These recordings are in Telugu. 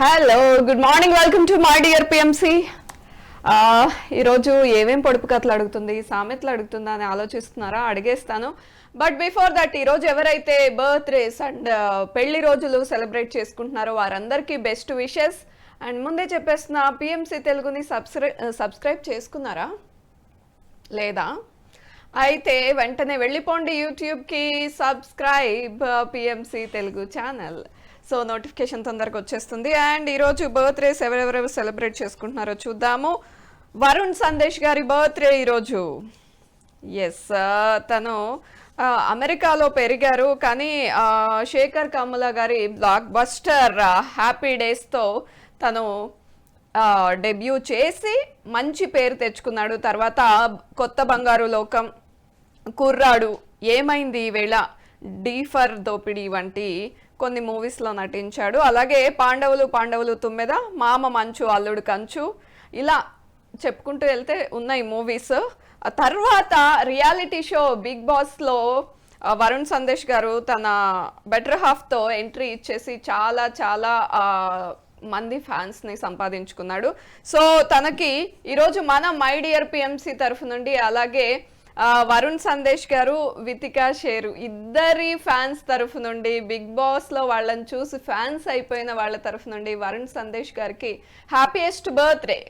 Hello good morning welcome to my dear PMC. ఈరోజు ఏమేం పొడుపు కథలు అడుగుతుంది, సామెతలు అడుగుతుందా అని ఆలోచిస్తున్నారా? అడిగేస్తాను. బట్ బిఫోర్ దట్ ఈరోజు ఎవరైతే బర్త్డేస్ అండ్ పెళ్లి రోజులు సెలబ్రేట్ చేసుకుంటున్నారో వారందరికీ బెస్ట్ విషెస్. అండ్ ముందే చెప్పేస్తున్నా, పిఎంసి తెలుగుని సబ్స్క్రైబ్ చేసుకున్నారా లేదా? అయితే వెంటనే వెళ్ళిపోండి యూట్యూబ్కి, subscribe PMC Telugu channel. So notification తొందరగా వచ్చేస్తుంది. అండ్ ఈరోజు బర్త్డేస్ ఎవరెవరు సెలబ్రేట్ చేసుకుంటున్నారో చూద్దాము. వరుణ్ సందేశ్ గారి బర్త్డే ఈరోజు. ఎస్, తను అమెరికాలో పెరిగారు, కానీ శేఖర్ కమ్ముల గారి బ్లాక్ బస్టర్ హ్యాపీ డేస్తో తను డెబ్యూ చేసి మంచి పేరు తెచ్చుకున్నాడు. తర్వాత కొత్త బంగారు లోకం, కుర్రాడు, ఏమైంది ఈవేళ, డీఫర్ దోపిడీ వంటి కొన్ని మూవీస్లో నటించాడు. అలాగే పాండవులు తుమ్మెద, మామ మంచు అల్లుడు కంచు, ఇలా చెప్పుకుంటూ వెళ్తే ఉన్నాయి మూవీస్. తర్వాత రియాలిటీ షో బిగ్ బాస్లో వరుణ్ సందేశ్ గారు తన బెటర్ హాఫ్తో ఎంట్రీ ఇచ్చేసి చాలా చాలా మంది ఫ్యాన్స్ని సంపాదించుకున్నాడు. సో తనకి ఈరోజు మన మై డియర్ పిఎంసి తరఫు నుండి, అలాగే వరుణ్ సందేశ్ గారు, వితికా షేరు ఇద్దరి ఫ్యాన్స్ తరఫు నుండి, బిగ్ బాస్లో వాళ్ళని చూసి ఫ్యాన్స్ అయిపోయిన వాళ్ళ తరఫు నుండి వరుణ్ సందేశ్ గారికి హ్యాపీయెస్ట్ బర్త్డే.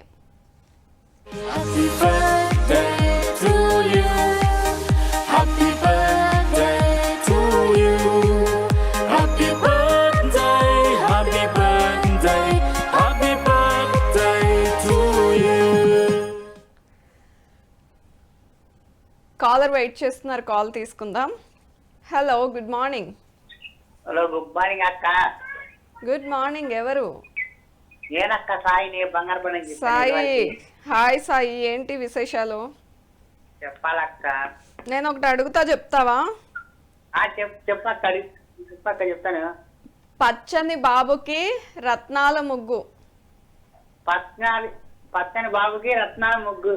కాలర్ వెయిట్ చేస్తున్నారు, కాల్ తీసుకుందాం. Hello, good morning. Hello, good morning అక్క. Good morning. ఎవరు? నేనక్క, సాయి, బంగారపల్లి. సాయి, హాయ్ సాయి, ఏంటి విశేషాలు? చెప్పాలక్క. నేను ఒకటి అడుగుతా, చెప్తావా? చెప్పక్క, చెప్తాను. పచ్చని బాబుకి రత్నాల ముగ్గు. పచ్చని బాబుకి రత్నాల ముగ్గు.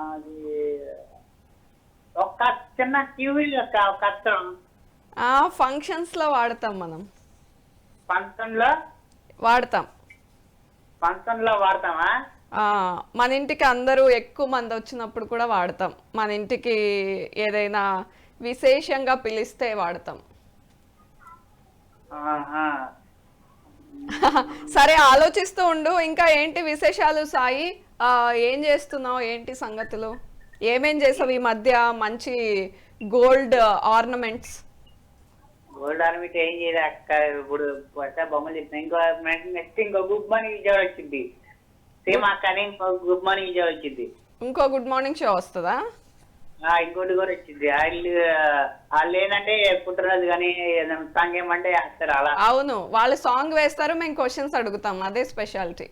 అది ఒక చిన్న టీవీ కష్టం. ఫంక్షన్స్ లో వాడతాం మనం. ఫంక్షన్లో వాడతామా? మన ఇంటికి అందరూ ఎక్కువ మంది వచ్చినప్పుడు కూడా వాడతాం. మన ఇంటికి ఏదైనా విశేషంగా పిలిస్తే వాడతాం. సరే, ఆలోచిస్తూ ఉండు. ఇంకా ఏంటి విశేషాలు సాయి? ఏం చేస్తున్నావు, ఏంటి సంగతులు? ఏమేం చేసావు ఈ మధ్య? మంచి గోల్డ్ ఆర్నమెంట్స్. గోల్డ్ ఆర్నమెంట్ ఏం చేయలే అక్క. ఇప్పుడు బొమ్మలు చెప్తాను. ఇంకో గుడ్ మార్నింగ్ విజయవాడ వచ్చింది. సేమ్ అక్క, ఇంకో గుడ్ మార్నింగ్ విజయవాడ వచ్చింది. ఇంకో గుడ్ మార్నింగ్ షో వస్తుందా? ఇంకోటి కూడా వచ్చింది. వాళ్ళు ఏంటంటే పుట్టినరోజు కానీ సాంగ్ ఏమంటే వేస్తారు అలా. అవును, వాళ్ళు సాంగ్ వేస్తారు, మేము క్వశ్చన్స్ అడుగుతాం. అదే స్పెషాలిటీ.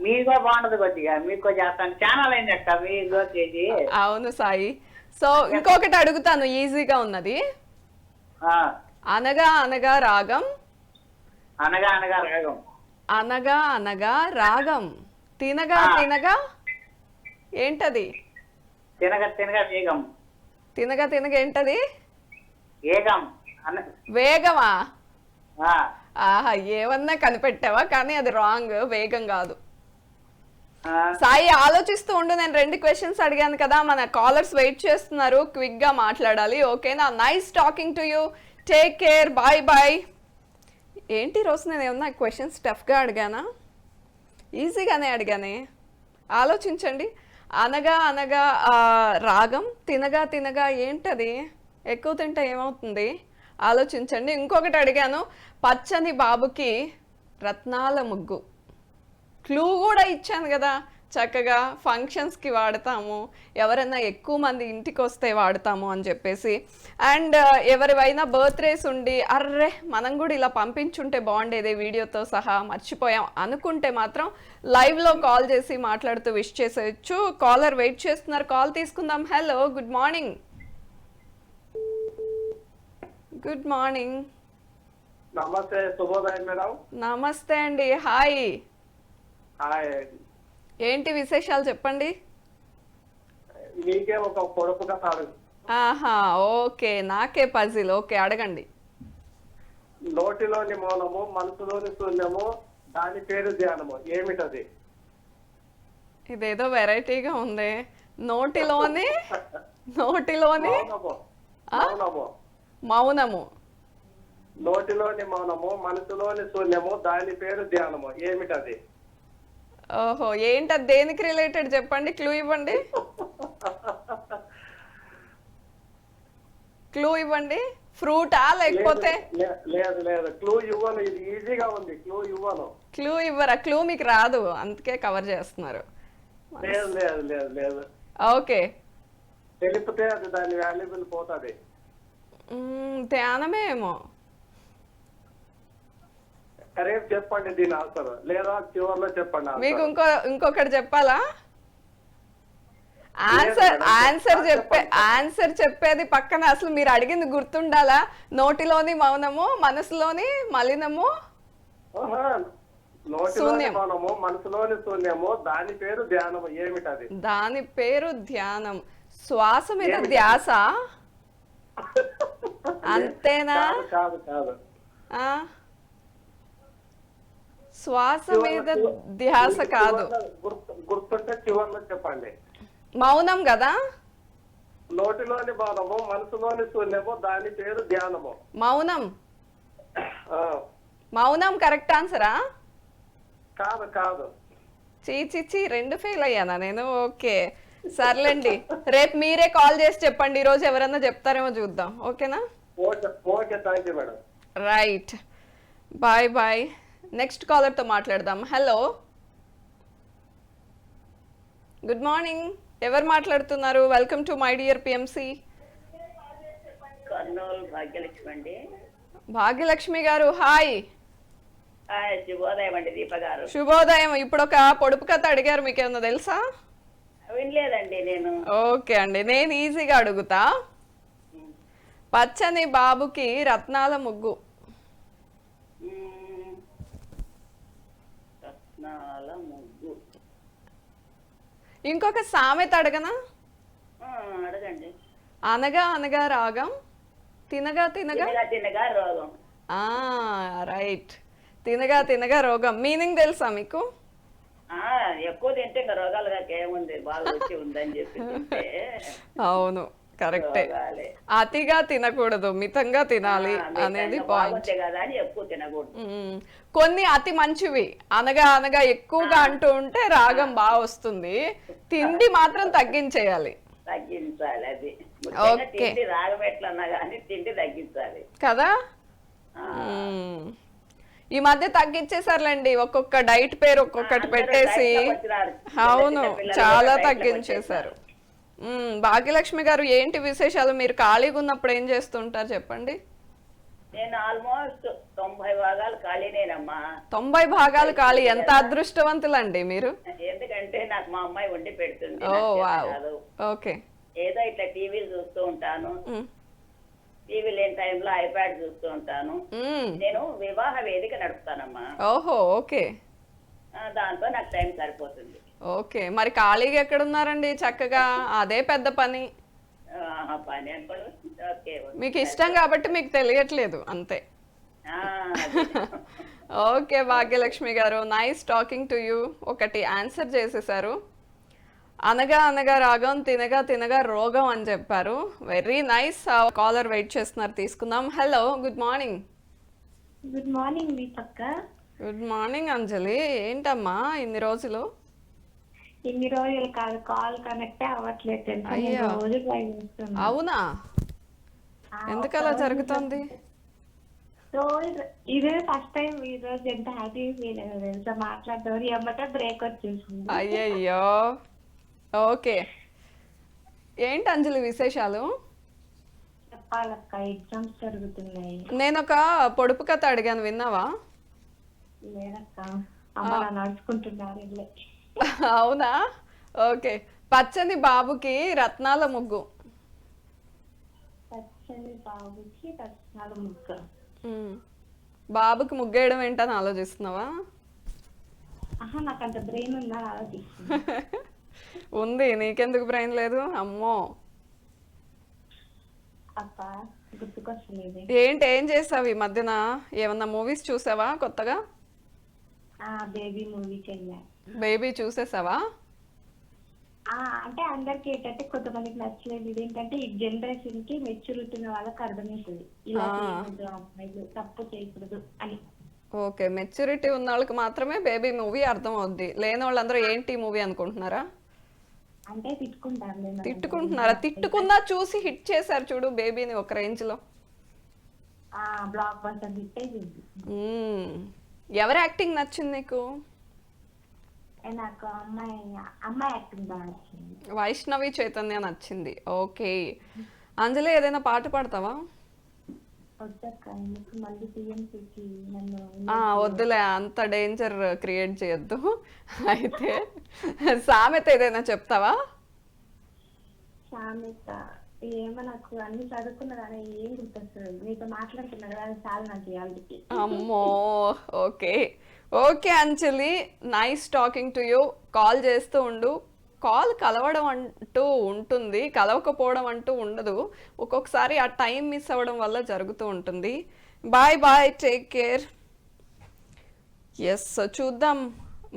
మీకు బాగుంటది కొద్దిగా. మీకు చేస్తాను. ఛానల్ అయింది అక్క మీకు చేసి. అవును సాయి. సో ఇంకొకటి అడుగుతాను, ఈజీగా ఉన్నది. అనగా అనగా రాగం. అనగా అనగా రాగం. అనగా అనగా రాగం. తినగా తినగా ఏంటది? తినగా తినగా వేగం. తినగా తినగా ఏంటది? వేగం. వేగమా? ఆహా, ఏమన్నా కనిపెట్టావా? కానీ అది రాంగ్, వేగం కాదు. సాయి, ఆలోచిస్తూ ఉండు. నేను 2 క్వశ్చన్స్ అడిగాను కదా, మన కాలర్స్ వెయిట్ చేస్తున్నారు, క్విక్ గా మాట్లాడాలి. ఓకేనా? Nice talking to you. Take care. Bye bye. ఏంటి రోజు నేను ఏమన్నా క్వశ్చన్స్ టఫ్గా అడిగానా? ఈజీగానే అడిగానే. ఆలోచించండి. అనగా అనగా రాగం, తినగా తినగా ఏంటది? ఎక్కువ తింటే ఏమవుతుంది? ఆలోచించండి. ఇంకొకటి అడిగాను, పచ్చని బాబుకి రత్నాల ముగ్గు. క్లూ కూడా ఇచ్చాను కదా, చక్కగా ఫంక్షన్స్కి వాడతాము, ఎవరైనా ఎక్కువ మంది ఇంటికి వస్తే వాడతాము అని చెప్పేసి. అండ్ ఎవరివైనా బర్త్డేస్ ఉండి, అర్రే మనం కూడా ఇలా పంపించుంటే బాగుండేదే వీడియోతో సహా, మర్చిపోయాం అనుకుంటే మాత్రం లైవ్లో కాల్ చేసి మాట్లాడుతూ విష్ చేసేయచ్చు. కాలర్ వెయిట్ చేస్తున్నారు, కాల్ తీసుకుందాం. Hello, good morning. Good morning. నమస్తే, శుభోదయం మేడం. నమస్తే అండి. హాయ్. హాయ్. ఏంటి విశేషాలు చెప్పండి. మీకే ఒక పొడుపు కథ. ఆహా, ఓకే, నాకే పజిల్. ఓకే, అడగండి. నోటిలోని మౌనము మనసులోని శూన్యము దాని పేరు ధ్యానము ఏమిటది? ఇదేదో వెరైటీగా ఉంది. నోటిలోని నోటిలోని మౌనము. మౌనము. మౌనము. నోటిలోని మౌనము మనసులోని శూన్యము దాని పేరు ధ్యానము ఏమిటది? ఓహో, ఏంటది? దేనికి రిలేటెడ్ చెప్పండి, క్లూ ఇవ్వండి. క్లూ ఇవ్వండి. ఫ్రూటా లేకపోతే? లేదు లేదు, క్లూ ఇవ్వను. ఇది ఈజీగా ఉంది, క్లూ ఇవ్వను. క్లూ ఇవ్వరా? క్లూ మీకు రాదు అందుకే కవర్ చేస్తున్నారు. లేదు లేదు లేదు లేదు, ఓకే. తెలిపితే అది దాని వాల్యుబుల్ పోతుంది. ధ్యానమేమో. రేపు చెప్పండి దీని ఆన్సర్, లేదా చివరిలో చెప్పండి మీకు ఆన్సర్. ఇంకొకటి చెప్పాలా? ఆన్సర్ చెప్పేది పక్కన, అసలు మీరు అడిగింది గుర్తుండాలా? నోటిలోని మౌనము మనసులోని మలినము నోటిలోని మౌనము మనసులోని శూన్యము దాని పేరు ధ్యానము ఏమిటది? దాని పేరు ధ్యానం. శ్వాస మీద ధ్యాస అంతేనా? కాదు కాదు. ఆ శ్వాస మీద ధ్యాస కాదు. గుర్తుంటే చివరిలో చెప్పండి. మౌనం కదా? నోటిలోని మౌనము మనసులోని శూన్యము దాని పేరు ధ్యానము. మౌనం. ఆ, మౌనం కరెక్ట్ ఆన్సరా? కాదు కాదు. చీ రెండు ఫెయిల్ అయ్యానా నేను? ఓకే సర్లేండి, రేపు మీరే కాల్ చేసి చెప్పండి. ఈ రోజు ఎవరన్నా చెప్తారేమో చూద్దాం. ఓకేనా? Okay okay, thank you madam. Right, bye bye. Next కాలర్తో మాట్లాడదాం. Hello, good morning. ఎవరు మాట్లాడుతున్నారు? Welcome to my dear PMC. Kurnool Bhagyalakshmi అండి. భాగ్యలక్ష్మి గారు హాయ్. శుభోదయం అండి దీప గారు. శుభోదయం. ఇప్పుడు ఒక పొడుపు కథ అడిగారు, మీకు ఏమన్నా తెలుసా? వినలేదండి నేను. ఓకే అండి, నేను ఈజీగా అడుగుతా. పచ్చని బాబుకి రత్నాల ముగ్గు. రత్నాల ముగ్గు. ఇంకొక సామెత అడగనా? అడగండి. అనగా అనగా రాగం, తినగా తినగా తినగా రోగం. రైట్, తినగా తినగా రోగం. మీనింగ్ తెలుసా మీకు? ఎక్కువ తింటే ఇంకా రోగాలుగా ఏముంది, బాగా వచ్చి ఉందని చెప్పి అవును, కరెక్టే. అతిగా తినకూడదు, మితంగా తినాలి అనేది పాయింట్. ఎక్కువ తినకూడదు. కొన్ని అతి మంచివి అనగా అనగా ఎక్కువగా అంటూ ఉంటే రాగం బాగా వస్తుంది. తిండి మాత్రం తగ్గించేయాలి. తగ్గించాలి, అది ఓకే. రాగం ఎట్లన్నా కానీ తిండి తగ్గించాలి కదా. ఈ మధ్య తగ్గించేసారులేండి, ఒక్కొక్క డైట్ పేరు ఒక్కొక్కటి పెట్టేసి. అవును, చాలా తగ్గించేశారు. భాగ్యలక్ష్మి గారు, ఏంటి విశేషాలు? మీరు ఖాళీగా ఉన్నప్పుడు ఏం చేస్తుంటారు చెప్పండి. నేను ఆల్మోస్ట్ 90 భాగాలు ఖాళీనేనమ్మా. 90 భాగాలు ఖాళీ? ఎంత అదృష్టవంతులండి మీరు. ఎందుకంటే నాకు మా అమ్మాయి వండి పెడుతుంది. ఓకే. ఏదో ఇట్లా టీవీలు చూస్తూ ఉంటాను, టీవీ లేని టైంలో ఐప్యాడ్ చూస్తూ ఉంటాను. నేను వివాహ వేదిక నడుపుతానమ్మా. ఓహో, ఓకే. దాంతో నాకు టైం సరిపోతుంది. ఓకే, మరి ఖాళీగా ఎక్కడున్నారండి? చక్కగా అదే పెద్ద పని. పని అనుకోండి. మీకు ఇష్టం కాబట్టి మీకు తెలియట్లేదు అంతే. ఓకే భాగ్యలక్ష్మి గారు, నైస్ టాకింగ్ టు యూ. ఒకటి ఆన్సర్ చేసేసారు. అనగా అనగా రాగం, తినగా తినగా రోగం అని చెప్పారు. Very nice. కాలర్ వెయిట్ చేస్తున్నారు, తీసుకుందాం. Hello, good morning. Good morning దీపక్క. Good morning Anjali. ఏంటమ్మా ఇన్ని రోజులు? ఇన్ని రోజులు కాదు, కాల్ కనెక్ట్ అవ్వట్లేదు. రోజు ట్రై చేస్తున్నా. అవునా? ఎందుకు అలా జరుగుతుంది? ఇదే ఫస్ట్ టైం. ఈ రోజు ఎంత హ్యాపీ ఫీల్ అయ్యో తెలుసా, మాట్లాడతారు ఏమంటే బ్రేక్ వచ్చేసింది. అయ్యయ్యో. ఓకే, ఏంటి అంజలి విశేషాలు? చెప్పాలక్క, ఎగ్జామ్స్ జరుగుతున్నాయి. నేను ఒక పొడుపు కథ అడిగాను, విన్నావా? లేదక్క, అమ్మ నడుచుకుంటున్నారు. అవునా? ఓకే. పచ్చని బాబుకి రత్నాల ముగ్గు. పచ్చని బాబుకి రత్నాల ముగ్గు. బాబుకి ముగ్గేయడం ఏంటని ఆలోచిస్తున్నావా? నాకు అంత బ్రెయిన్ ఉందా ఆలోచిస్తున్నా. ఉంది, నీకెందుకు బ్రెయిన్ లేదు? అమ్మో. అక్క గుర్తుకొస్తలేదు. ఏంటి ఏం చేసావు ఈ మధ్యన? ఏమన్నా మూవీస్ చూసావా కొత్తగా? బేబీ మూవీకి వెళ్ళా. బేబీ చూసేసావా? అంటే అందరికి ఏంటంటే కొంతమందికి నచ్చలేదు. ఇదేంటంటే ఈ జనరేషన్ కి మెచ్యూరిటీ ఉన్న వాళ్ళకి అర్థమవుతుంది, ఇలా చేయకూడదు, అమ్మాయిలు తప్పు చేయకూడదు అని. ఓకే, మెచ్యూరిటీ ఉన్న వాళ్ళకి మాత్రమే బేబీ మూవీ అర్థం అవుద్ది, లేని వాళ్ళందరూ ఏంటి మూవీ అనుకుంటున్నారా? అంటే తిట్టుకుంటున్నారా? తిట్టుకున్నా చూసి హిట్ చేశారు చూడు బేబీని ఒక రేంజ్ లో. బ్లాక్ బస్టర్ హిట్ అయింది. ఎవరి యాక్టింగ్ నచ్చింది నీకు? నాకు అమ్మాయి యాక్టింగ్ బాగా నచ్చింది. వైష్ణవి చైతన్య నచ్చింది. ఓకే, అంజలి ఏదైనా పాట పాడతావా? మళ్ళీ PMCకి నన్ను వద్దులే, అంత డేంజర్ క్రియేట్ చేయొద్దు. అయితే సామెత ఏదైనా చెప్తావా? సామెత ఏమో నాకు అన్ని చదువుకున్నా కానీ ఏం గుర్తొస్తుంది. నీతో మాట్లాడుతున్నా కదా, అది చాలా నాకు ఇవాళకి. అమ్మో, okay okay Anjali, nice talking to you. Call చేస్తూ ఉండు. కాల్ కలవడం అంటూ ఉంటుంది, కలవకపోవడం అంటూ ఉండదు. ఒక్కొక్కసారి ఆ టైం మిస్ అవ్వడం వల్ల జరుగుతూ ఉంటుంది. Bye bye, take care. Yes, చూద్దాం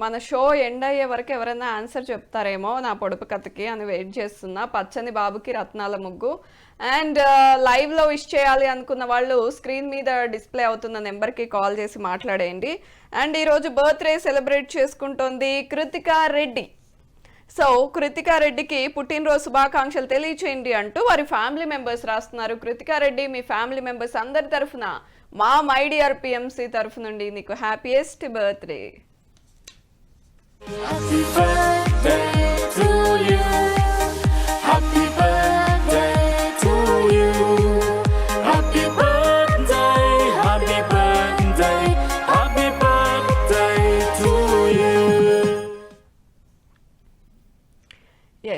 మన షో ఎండ్ అయ్యే వరకు ఎవరైనా ఆన్సర్ చెప్తారేమో నా పొడుపు కథకి అని వెయిట్ చేస్తున్నా. పచ్చని బాబుకి రత్నాల ముగ్గు. అండ్ లైవ్లో విష్ చేయాలి అనుకున్న వాళ్ళు స్క్రీన్ మీద డిస్ప్లే అవుతున్న నెంబర్కి కాల్ చేసి మాట్లాడేయండి. అండ్ ఈరోజు బర్త్డే సెలబ్రేట్ చేసుకుంటోంది కృతికా రెడ్డి. సో కృతికా రెడ్డికి పుట్టినరోజు శుభాకాంక్షలు తెలియచేయండి అంటూ వారి ఫ్యామిలీ మెంబర్స్ రాస్తున్నారు. కృతికా రెడ్డి, మీ ఫ్యామిలీ మెంబర్స్ అందరి తరఫున మా మై డియర్ PMC తరఫు నుండి నీకు happiest birthday. Happy birthday to you. Happy birthday to you. Happy birthday, happy birthday, happy birthday to you.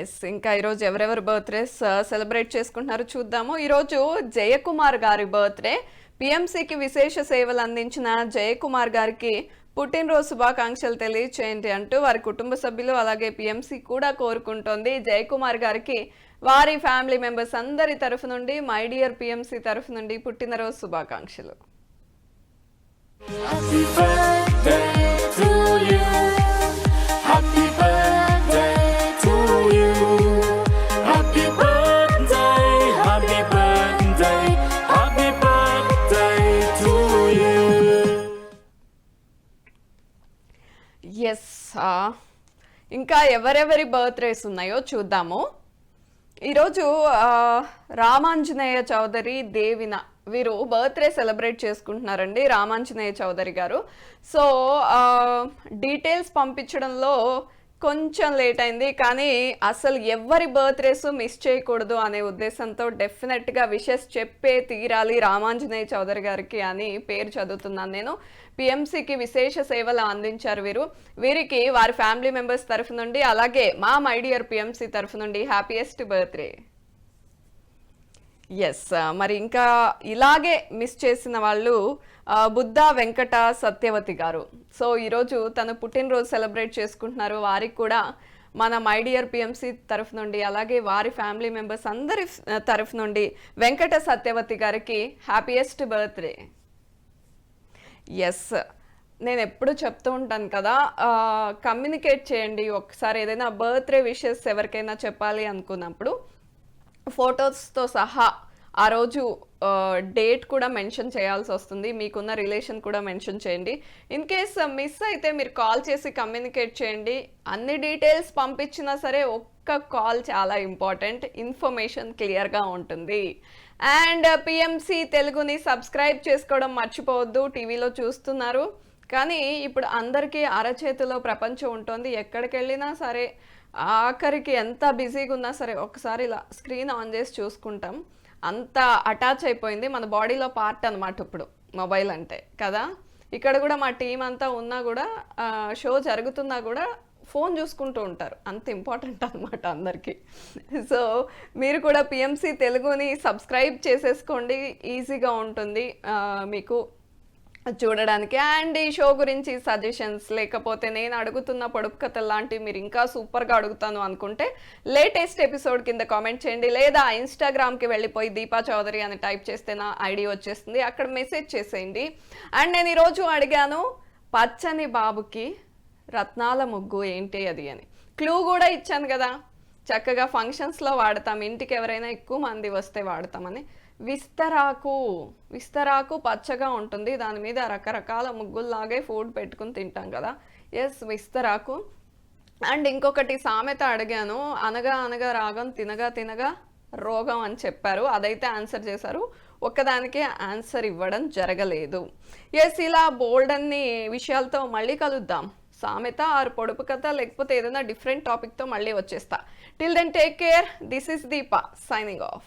Yes, ఇంకా ఈరోజు ఎవరెవరు బర్త్డేస్ సెలబ్రేట్ చేసుకుంటున్నారో చూద్దాము. ఈరోజు జయకుమార్ గారి బర్త్డే. PMCకి విశేష సేవలు అందించిన జయకుమార్ గారికి పుట్టినరోజు శుభాకాంక్షలు తెలియచేయండి అంటూ వారి కుటుంబ సభ్యులు అలాగే PMC కూడా కోరుకుంటోంది. జయకుమార్ గారికి వారి ఫ్యామిలీ మెంబర్స్ అందరి తరఫు నుండి మై డియర్ PMC తరఫు నుండి పుట్టినరోజు శుభాకాంక్షలు. Happy birthday to you. Happy birthday to you. Happy birthday, happy birthday, happy birthday to you. Yes, ఇంకా ఎవరెవరి బర్త్డేస్ ఉన్నాయో చూద్దాము. ఈరోజు రామాంజనేయ చౌదరి, దేవిన వీరు బర్త్డే సెలబ్రేట్ చేసుకుంటున్నారండి. రామాంజనేయ చౌదరి గారు. సో డీటెయిల్స్ పంపించడంలో కొంచెం లేట్ అయింది, కానీ అసలు ఎవరి బర్త్డేస్ మిస్ చేయకూడదు అనే ఉద్దేశంతో డెఫినెట్గా విషెస్ చెప్పే తీరాలి రామాంజనేయ చౌదరి గారికి అని పేరు చదువుతున్నాను నేను. PMCకి విశేష సేవలు అందించారు వీరు. వీరికి వారి ఫ్యామిలీ మెంబర్స్ తరఫు నుండి అలాగే మా మై డియర్ PMC తరఫు నుండి హ్యాపీయెస్ట్ బర్త్డే. ఎస్, మరి ఇంకా ఇలాగే మిస్ చేసిన వాళ్ళు బుద్ధా వెంకట సత్యవతి గారు. సో ఈరోజు తను పుట్టినరోజు సెలబ్రేట్ చేసుకుంటున్నారు. వారికి కూడా మన మై డియర్ PMC తరఫు నుండి అలాగే వారి ఫ్యామిలీ మెంబర్స్ అందరి తరఫు నుండి వెంకట సత్యవతి గారికి హ్యాపీయెస్ట్ బర్త్డే. ఎస్, నేను ఎప్పుడు చెప్తూ ఉంటాను కదా, కమ్యూనికేట్ చేయండి. ఒకసారి ఏదైనా బర్త్డే విషెస్ ఎవరికైనా చెప్పాలి అనుకున్నప్పుడు ఫొటోస్తో సహా ఆ రోజు డేట్ కూడా మెన్షన్ చేయాల్సి వస్తుంది. మీకున్న రిలేషన్ కూడా మెన్షన్ చేయండి. ఇన్ కేస్ మిస్ అయితే మీరు కాల్ చేసి కమ్యూనికేట్ చేయండి. అన్ని డీటెయిల్స్ పంపించినా సరే ఒక్క కాల్ చాలా ఇంపార్టెంట్, ఇన్ఫర్మేషన్ క్లియర్గా ఉంటుంది. అండ్ PMC తెలుగుని సబ్స్క్రైబ్ చేసుకోవడం మర్చిపోవద్దు. టీవీలో చూస్తున్నారు కానీ ఇప్పుడు అందరికీ అరచేతిలో ప్రపంచం ఉంటుంది. ఎక్కడికి వెళ్ళినా సరే ఆఖరికి ఎంత బిజీగా ఉన్నా సరే ఒకసారి ఇలా స్క్రీన్ ఆన్ చేసి చూసుకుంటాం. అంత అటాచ్ అయిపోయింది, మన బాడీలో పార్ట్ అనమాట ఇప్పుడు మొబైల్ అంటే కదా. ఇక్కడ కూడా మా టీం అంతా ఉన్నా కూడా షో జరుగుతున్నా కూడా ఫోన్ చూసుకుంటూ ఉంటారు, అంత ఇంపార్టెంట్ అనమాట అందరికీ. సో మీరు కూడా PMC తెలుగుని సబ్స్క్రైబ్ చేసేసుకోండి, ఈజీగా ఉంటుంది మీకు. చూడడానికి. అండ్ ఈ షో గురించి సజెషన్స్ లేకపోతే నేను అడుగుతున్న పొడుపు కథలు లాంటివి మీరు ఇంకా సూపర్గా అడుగుతాను అనుకుంటే లేటెస్ట్ ఎపిసోడ్ కింద కామెంట్ చేయండి, లేదా ఇన్స్టాగ్రామ్కి వెళ్ళిపోయి దీపా చౌదరి అని టైప్ చేస్తే నా ఐడి వచ్చేస్తుంది, అక్కడ మెసేజ్ చేసేయండి. అండ్ నేను ఈరోజు అడిగాను పచ్చని బాబుకి రత్నాల ముగ్గు ఏంటి అది అని. క్లూ కూడా ఇచ్చాను కదా, చక్కగా ఫంక్షన్స్లో వాడతాం, ఇంటికి ఎవరైనా ఎక్కువ మంది వస్తే వాడతామని. విస్తరాకు పచ్చగా ఉంటుంది, దాని మీద రకరకాల ముగ్గుల్లాగే ఫుడ్ పెట్టుకుని తింటాం కదా. ఎస్, విస్తరాకు. అండ్ ఇంకొకటి సామెత అడిగాను, అనగా అనగా రాగం తినగా తినగా రోగం అని చెప్పారు, అదైతే ఆన్సర్ చేశారు, ఒక్కదానికే ఆన్సర్ ఇవ్వడం జరగలేదు. ఎస్, ఇలా బోల్డ్ అన్ని విషయాలతో మళ్ళీ కలుద్దాం. సామెత ఆరు పొడుపు కథ లేకపోతే ఏదైనా డిఫరెంట్ టాపిక్తో మళ్ళీ వచ్చేస్తా. Till then take care. This is Deepa signing of.